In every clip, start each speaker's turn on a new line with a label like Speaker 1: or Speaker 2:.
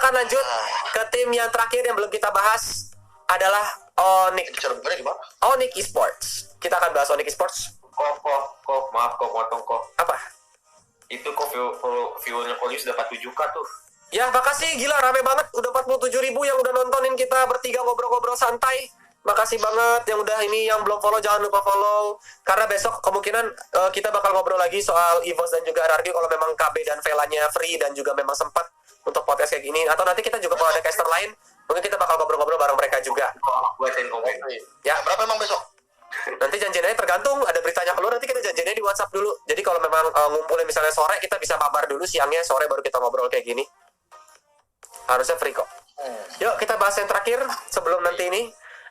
Speaker 1: akan lanjut ke tim yang terakhir yang belum kita bahas adalah Onyx. Onyx Esports. Kita akan bahas Onyx Esports.
Speaker 2: Maaf potong kok.
Speaker 1: Apa?
Speaker 2: Itu kok viewernya Kolius udah 47k tuh.
Speaker 1: Ya, makasih, gila rame banget. Udah 47.000 yang udah nontonin kita bertiga ngobrol-ngobrol santai. Makasih banget yang udah ini, yang belum follow jangan lupa follow. Karena besok kemungkinan kita bakal ngobrol lagi soal EVOS dan juga RRQ kalau memang KB dan Velanya free dan juga memang sempat untuk podcast kayak gini. Atau nanti kita juga kalau ada caster lain, mungkin kita bakal ngobrol-ngobrol bareng mereka juga.
Speaker 2: Buatin komen.
Speaker 1: Ya, berapa emang besok? Nanti janjiannya tergantung, ada beritanya keluar, nanti kita janjiannya di WhatsApp dulu. Jadi kalau memang ngumpulin misalnya sore, kita bisa mabar dulu, siangnya sore baru kita ngobrol kayak gini. Harusnya free kok. Yuk kita bahas yang terakhir sebelum nanti ini.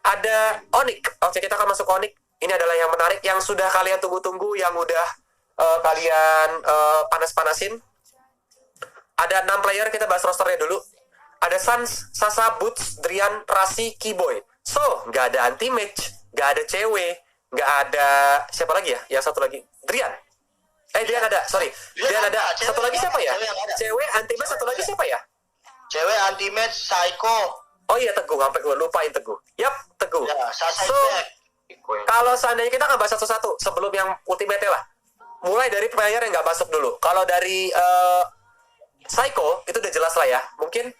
Speaker 1: Ada Onyx. Oke, kita akan masuk Onyx. Ini adalah yang menarik, yang sudah kalian tunggu-tunggu, yang udah kalian panas-panasin. Ada 6 player, kita bahas rosternya dulu. Ada Sans, Sasa, Boots, Drian, Rasi, Keyboy. So, nggak ada anti-match, nggak ada cewek, nggak ada siapa lagi ya? Yang satu lagi, Drian. Drian ada, sorry. Drian ada. Satu lagi siapa ya? Cewek anti-match, satu lagi siapa ya?
Speaker 3: Cewek anti-match, Psycho.
Speaker 1: Oh iya, Teguh, sampai gue lupain Teguh. Yap, Teguh.
Speaker 3: Ya, Sasa
Speaker 1: So, kalau seandainya kita nggak bahas satu-satu sebelum yang ultimate lah. Mulai dari player yang nggak masuk dulu. Kalau dari Psycho, itu udah jelas lah ya. Mungkin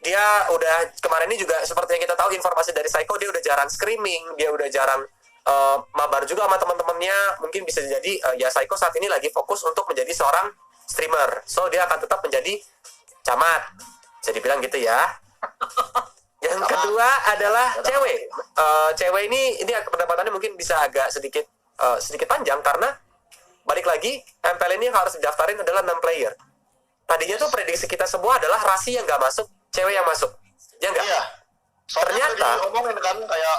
Speaker 1: dia udah, kemarin ini juga seperti yang kita tahu informasi dari Psycho, dia udah jarang screaming, dia udah jarang mabar juga sama teman-temannya. Mungkin bisa jadi ya Psycho saat ini lagi fokus untuk menjadi seorang streamer. So, dia akan tetap menjadi camat. Bisa dibilang gitu ya. Yang kedua adalah cewek. Cewek ini pendapatannya mungkin bisa agak sedikit panjang karena balik lagi MPL ini yang harus didaftarin adalah 6 player. Tadinya tuh prediksi kita semua adalah Rasi yang nggak masuk, cewek yang masuk. Ya nggak?
Speaker 3: Iya. Soalnya
Speaker 1: Ternyata
Speaker 3: ngomongin kan kayak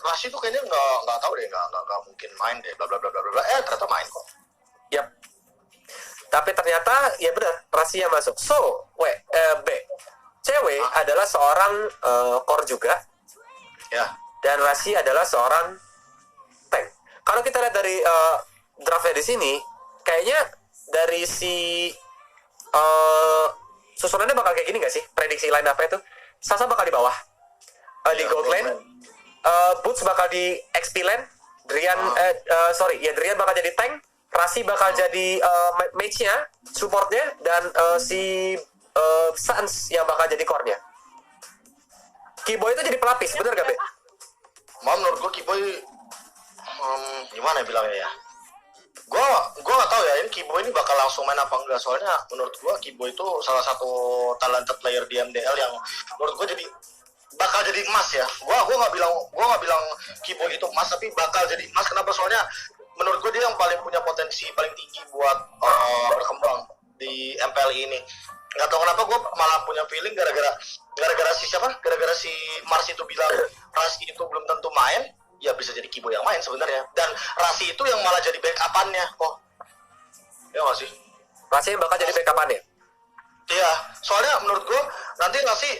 Speaker 3: Rasi tuh kayaknya nggak tahu deh, nggak mungkin main deh, bla bla bla bla bla. Ternyata main kok.
Speaker 1: yap. Tapi ternyata ya benar, Rasi yang masuk. So, B. Cewek adalah seorang core juga.
Speaker 3: Ya.
Speaker 1: Dan Rasi adalah seorang tank. Kalau kita lihat dari draftnya di sini, kayaknya dari si susunannya bakal kayak gini nggak sih? Prediksi line up itu Sasa bakal di bawah, di gold lane, Boots bakal di XP lane, Drian Drian bakal jadi tank, Rasi bakal jadi mage-nya, supportnya, dan si Sans yang bakal jadi core-nya. Keyboy itu jadi pelapis, bener gak, Be?
Speaker 3: Menurut gue Keyboy gimana ya bilangnya ya? Gue nggak tahu ya, ini Keyboy ini bakal langsung main apa enggak. Soalnya menurut gue Keyboy itu salah satu talented player di MDL yang menurut gue jadi bakal jadi emas ya. Gue nggak bilang Keyboy itu emas, tapi bakal jadi emas. Kenapa? Soalnya menurut gue dia yang paling punya potensi paling tinggi buat berkembang di MPL ini. Nggak tahu kenapa gue malah punya feeling gara-gara si Mars itu bilang Rasi itu belum tentu main, ya bisa jadi Keyboy yang main sebenarnya. Dan Rasi itu yang malah jadi backup-annya kok. Ya nggak sih?
Speaker 1: Rasi yang bakal jadi backup-annya?
Speaker 3: Iya, soalnya menurut gue nanti Rasi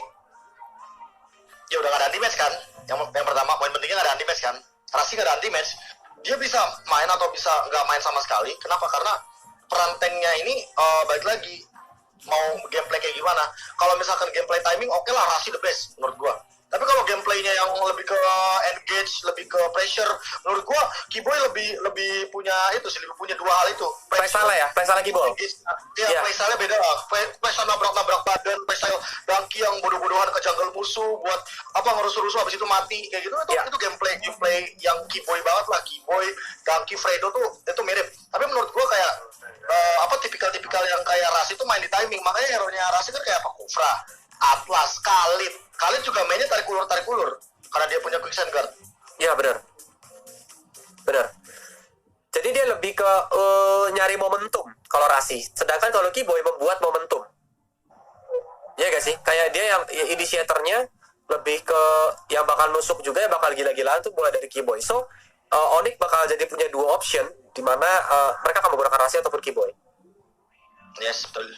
Speaker 3: ya udah nggak ada anti-match kan. Yang pertama poin pentingnya nggak ada anti-match kan. Rasi nggak ada anti-match, dia bisa main atau bisa nggak main sama sekali. Kenapa? Karena peran tanknya ini balik lagi mau gameplay kayak gimana. Kalau misalkan gameplay timing, oke lah Rasi the best menurut gua. Tapi kalau gameplaynya yang lebih ke engage, lebih ke pressure, menurut gua Keyboy lebih punya itu sih, lebih punya dua hal itu.
Speaker 1: Playstyle ya, playstyle Keyboy.
Speaker 3: Iya, playstyle beda lah. Playstyle nabrak badan, playstyle dangki yang bodoh-bodohan ke jungle musuh buat apa ngerusuh-rusuh habis itu mati kayak gitu. Itu gameplay yang Keyboy banget lah. Keyboy, dangki, Fredo tuh itu mirip. Tapi menurut gua kayak tipikal yang kayak Rasi itu main di timing. Makanya hero-nya Rasi kan kayak apa? Kufra, Atlas, Khalid juga mainnya tarik ulur karena dia punya quick sand guard.
Speaker 1: Iya benar. Jadi dia lebih ke nyari momentum kalau Rasi. Sedangkan kalau Keyboy membuat momentum. Iya gak sih? Kayak dia yang inisiatornya lebih ke yang bakal nusuk juga, yang bakal gila-gilaan tuh mulai dari Keyboy. So Onyx bakal jadi punya dua option di mana mereka akan menggunakan Rasi ataupun Keyboy.
Speaker 3: Yes, betul.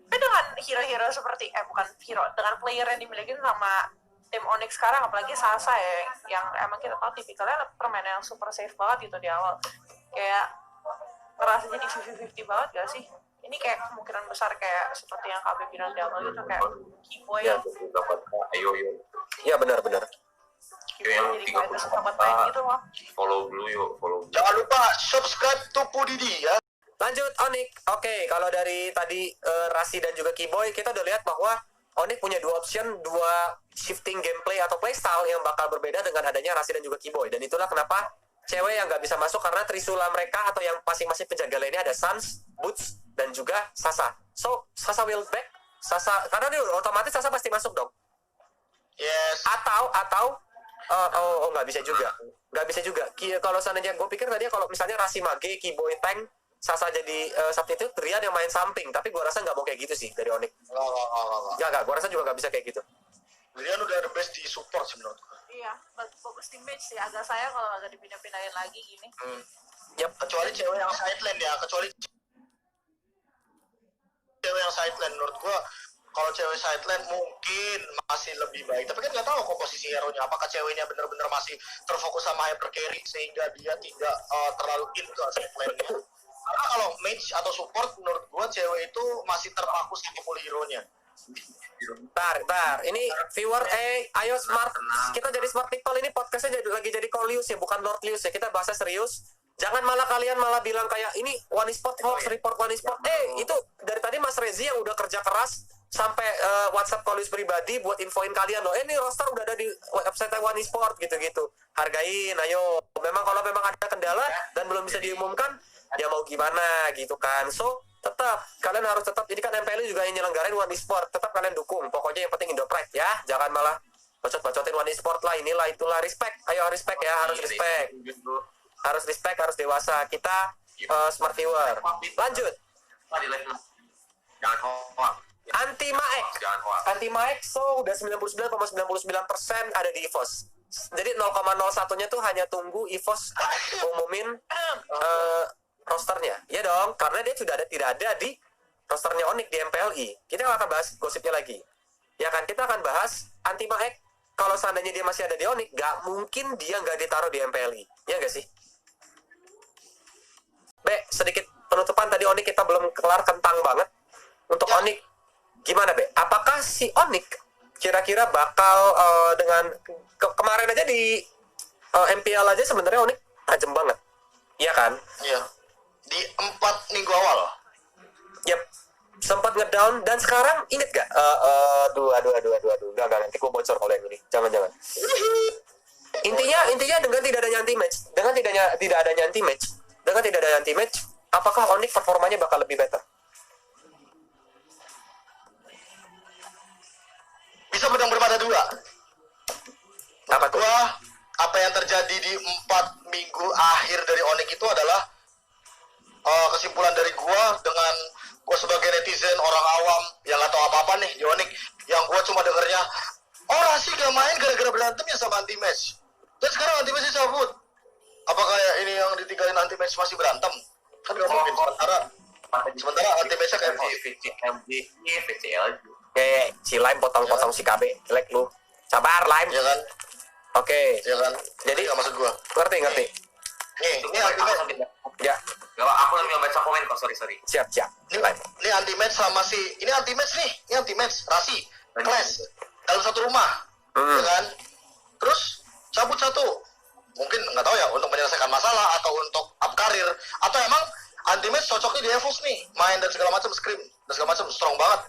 Speaker 4: Tapi dengan hero-hero seperti dengan player yang dimiliki sama tim Onyx sekarang, apalagi Sasa ya, yang emang kita tahu tipikalnya permainan yang super safe banget gitu di awal, kayak ngerasa jadi 50-50 banget gak sih? ini kayak kemungkinan besar kayak seperti yang KB bilang di awal gitu, kayak Keyboy
Speaker 1: Ya.
Speaker 2: dapat ayo
Speaker 1: Iya benar.
Speaker 2: yang
Speaker 4: jadi
Speaker 2: 30
Speaker 4: kayak sahabat main gitu loh.
Speaker 2: follow dulu yuk, follow.
Speaker 3: Jangan lupa subscribe to Pudidi ya.
Speaker 1: Lanjut Onyx. Oke, kalau dari tadi Rasi dan juga Keyboy, kita udah lihat bahwa Onyx punya dua option, dua shifting gameplay atau playstyle yang bakal berbeda dengan adanya Rasi dan juga Keyboy. Dan itulah kenapa cewek yang nggak bisa masuk karena Trisula mereka atau yang masing-masing penjaga lainnya ada Sans, Boots, dan juga Sasa. So, Sasa will back. Sasa, karena dia otomatis Sasa pasti masuk dong.
Speaker 3: Yes.
Speaker 1: Atau nggak bisa juga. Kalau seandainya gue pikir tadi kalau misalnya Rasi Mage, Keyboy tank, Sasa jadi substitute, Rian yang main samping. Tapi gue rasa nggak mau kayak gitu sih dari Onyx.
Speaker 3: Nggak.
Speaker 1: Gue rasa juga nggak bisa kayak gitu.
Speaker 3: Rian udah the best di support sih menurut gue.
Speaker 4: Iya, bagus di match sih. Agak sayang kalau agak dipindah-pindahin lagi gini.
Speaker 1: Yap.
Speaker 3: Kecuali cewek yang sideline ya, menurut gua kalau cewek sideline mungkin masih lebih baik, tapi kan nggak tahu komposisi hero-nya, apakah ceweknya benar-benar masih terfokus sama hyper carry sehingga dia tidak terlalu into sideline-nya. Karena kalau mage atau support menurut gua cewek itu masih terpaku sama full hero-nya.
Speaker 1: Bentar. Ini viewer, ayo smart. Kita jadi smart people, ini podcastnya lagi jadi Corlius ya, bukan Lord Lius ya. Kita bahasnya serius. Jangan kalian malah bilang kayak ini one spot hoax, report one spot. Itu dari tadi Mas Rezi yang udah kerja keras sampai WhatsApp Corlius pribadi buat infoin kalian loh. Ini roster udah ada di website One Sport gitu-gitu. Hargain, ayo. Kalau memang ada kendala dan belum bisa diumumkan, ya mau gimana gitu kan. So tetap kalian harus ini kan MPL juga yang nyelenggarain One Sport, tetap kalian dukung. Pokoknya yang penting Indo Pride ya, jangan malah bacot-bacotin One Sport lah, inilah itulah. Respect, ayo respect ya, harus respect, harus dewasa. Kita smart viewer. Lanjut.
Speaker 2: Jangan hoax.
Speaker 1: Anti Maek so udah 99,99% ada di EVOS. Jadi 0,01-nya tuh hanya tunggu EVOS umumin rosternya. Ya dong, karena dia sudah tidak ada di rosternya Onyx di MPLI. Kita akan bahas gosipnya lagi. Ya kan, kita akan bahas Anti Maek. Kalau seandainya dia masih ada di Onyx, nggak mungkin dia nggak ditaruh di MPLI. Ya nggak sih? Sedikit penutupan tadi Onyx kita belum kelar kentang banget. Untuk Onyx, gimana apakah si Onyx kira-kira bakal dengan kemarin aja di MPL aja sebenarnya Onyx tajam banget. Iya kan?
Speaker 3: Iya. Di 4 minggu awal.
Speaker 1: Yep. Sempat ngedown dan sekarang inget gak? Aduh. Enggak, nanti gue bocor kalau yang ini. Jangan. Intinya dengan tidak adanya anti match, apakah Onyx performanya bakal lebih better?
Speaker 3: Bisa pedang bermata dua.
Speaker 1: Apa tuh?
Speaker 3: Apa yang terjadi di 4 minggu akhir dari Onyx itu adalah kesimpulan dari gua dengan gua sebagai netizen orang awam yang nggak tahu apa-apa nih di Onyx, yang gua cuma dengernya Rasi gak main gara-gara berantem ya sama anti match, dan sekarang anti match dicabut. Apakah ini yang ditinggalin anti match masih berantem? Kan nggak mungkin. Sementara anti matchnya kayak
Speaker 2: VCL.
Speaker 1: Si Lime potong-potong si KB, jelek lu. Sabar Lime.
Speaker 3: ya kan?
Speaker 1: Oke.
Speaker 3: Ya kan?
Speaker 1: Jadi
Speaker 3: nggak maksud gua.
Speaker 1: ngerti.
Speaker 3: Ini anti match.
Speaker 1: Ya,
Speaker 2: Aku lagi baca komen kok, sorry.
Speaker 1: siap.
Speaker 3: Ini anti match sama ini anti match nih. Ini anti match Rasi, Clash dalam satu rumah, ya kan? Terus cabut satu. Mungkin nggak tahu ya untuk menyelesaikan masalah atau untuk up karir, atau emang anti match cocoknya di EVOS nih, main dan segala macam, scrim dan segala macam strong banget,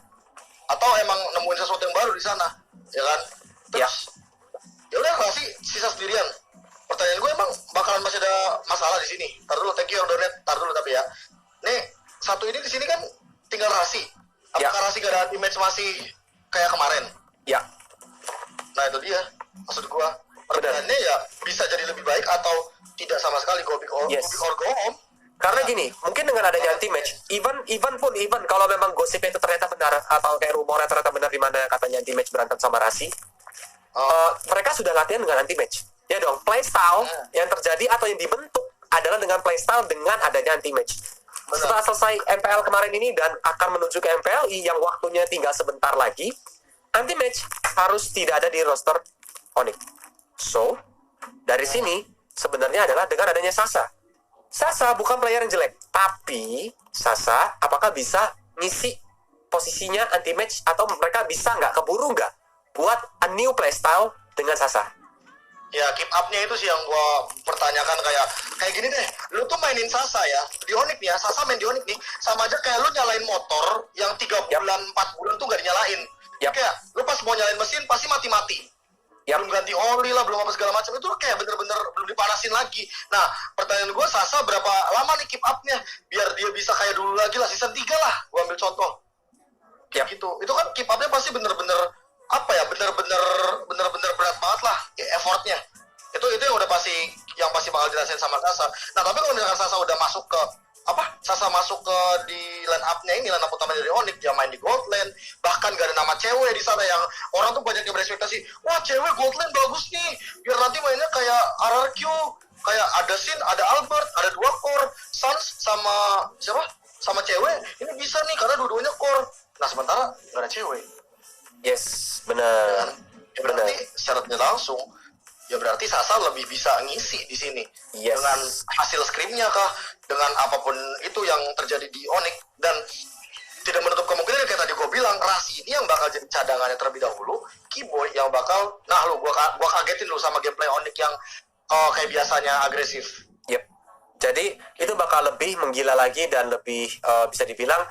Speaker 3: atau emang nemuin sesuatu yang baru di sana, ya kan? Terus ya udah Rasi sisa sendirian. Pertanyaan gue, emang bakalan masih ada masalah di sini? Tar dulu, thank you yang donate. Tar dulu tapi ya. Nih, satu ini di sini kan tinggal Rasi. Apakah Rasi gak ada anti match masih kayak kemarin?
Speaker 1: Ya.
Speaker 3: Nah itu dia maksud gue. Pertanyaannya ya bisa jadi lebih baik atau tidak sama sekali, go big or go home.
Speaker 1: Karena gini, mungkin dengan adanya anti match, even kalau memang gosipnya itu ternyata benar atau kayak rumornya ternyata benar di mana katanya anti match berantem sama Rasi, mereka sudah latihan dengan anti match. Ya dong, playstyle yang terjadi atau yang dibentuk adalah dengan playstyle dengan adanya anti match. Setelah selesai MPL kemarin ini dan akan menuju ke MPLI yang waktunya tinggal sebentar lagi, anti match harus tidak ada di roster Onyx. So, dari sini sebenarnya adalah dengan adanya Sasa. Sasa bukan player yang jelek, tapi Sasa apakah bisa ngisi posisinya anti match, atau mereka bisa nggak keburu nggak buat a new playstyle dengan Sasa?
Speaker 3: Ya keep up-nya itu sih yang gua pertanyakan, kayak gini deh. Lu tuh mainin Sasa ya di Onyx nih ya, Sasa main di Onyx nih sama aja kayak lu nyalain motor yang 3 bulan 4 bulan tuh gak dinyalain.
Speaker 1: Yap.
Speaker 3: Kayak lu pas mau nyalain mesin pasti mati-mati.
Speaker 1: Yap.
Speaker 3: Belum ganti oli lah, belum apa segala macam, itu kayak bener-bener belum dipanasin lagi. Nah, pertanyaan gua, Sasa berapa lama nih keep up-nya biar dia bisa kayak dulu lagi lah, season 3 lah. Gua ambil contoh.
Speaker 1: Yap.
Speaker 3: Gitu. Itu kan keep up-nya pasti bener-bener apa ya, bener-bener berat banget lah ya, effortnya. Itu yang udah pasti bakal dirasain sama Sasa. Nah, tapi kalau misalkan Sasa udah masuk ke Sasa masuk ke di line up-nya ini, line up utama dari Onyx, dia main di Gold Lane, bahkan gak ada nama cewek di sana yang orang tuh banyak yang berespektasi, wah cewek Gold Lane bagus nih, biar nanti mainnya kayak RRQ, kayak ada Sin, ada Albert, ada 2 core, Sans sama siapa? Sama cewek, ini bisa nih karena dua-duanya core. Nah, sementara gak ada cewek.
Speaker 1: Yes, benar.
Speaker 3: Ya berarti syaratnya langsung, ya berarti Sasa lebih bisa ngisi di sini.
Speaker 1: Yes.
Speaker 3: Dengan hasil scrimnya kah, dengan apapun itu yang terjadi di Onyx, dan tidak menutup kemungkinan kayak tadi gue bilang, Rasi ini yang bakal jadi cadangannya terlebih dahulu, Keyboy yang bakal, gua kagetin lu sama gameplay Onyx yang kayak biasanya agresif.
Speaker 1: Yep. Jadi itu bakal lebih menggila lagi dan lebih bisa dibilang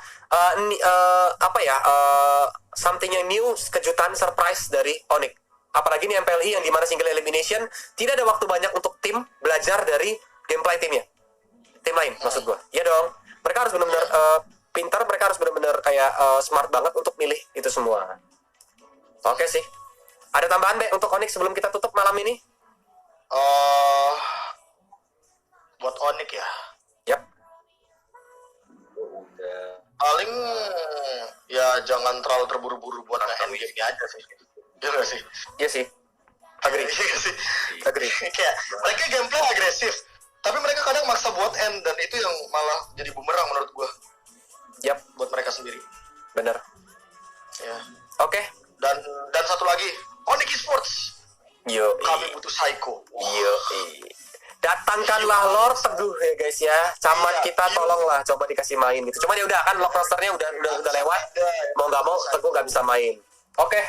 Speaker 1: something yang new, kejutan, surprise dari Onyx. Apalagi ini MPLI yang dimana single elimination tidak ada waktu banyak untuk tim belajar dari gameplay timnya, tim lain maksud gue. Ya dong, mereka harus benar-benar pintar, mereka harus benar-benar kayak smart banget untuk milih itu semua. Oke sih. Ada tambahan Be untuk Onyx sebelum kita tutup malam ini?
Speaker 3: Buat Onyx ya,
Speaker 1: Yap.
Speaker 3: paling ya jangan terlalu terburu-buru buat nge-end game-nya aja sih. Iya gak sih?
Speaker 1: Iya sih. Agree.
Speaker 3: Iya gak sih?
Speaker 1: Agree.
Speaker 3: Kayak mereka gameplay agresif, tapi mereka kadang maksa buat end, dan itu yang malah jadi bumerang menurut gua.
Speaker 1: Yap,
Speaker 3: Buat mereka sendiri.
Speaker 1: bener.
Speaker 3: Ya.
Speaker 1: Oke.
Speaker 3: Dan satu lagi, Onyx Esports.
Speaker 1: Yo.
Speaker 3: Kami butuh Psycho. Wah.
Speaker 1: Yo. Datangkanlah Lord Teguh ya guys ya. Camat
Speaker 3: Iya,
Speaker 1: kita tolonglah coba dikasih main gitu. Cuman ya udah kan lock rosternya udah lewat. Mau nggak mau Teguh nggak bisa main. Oke.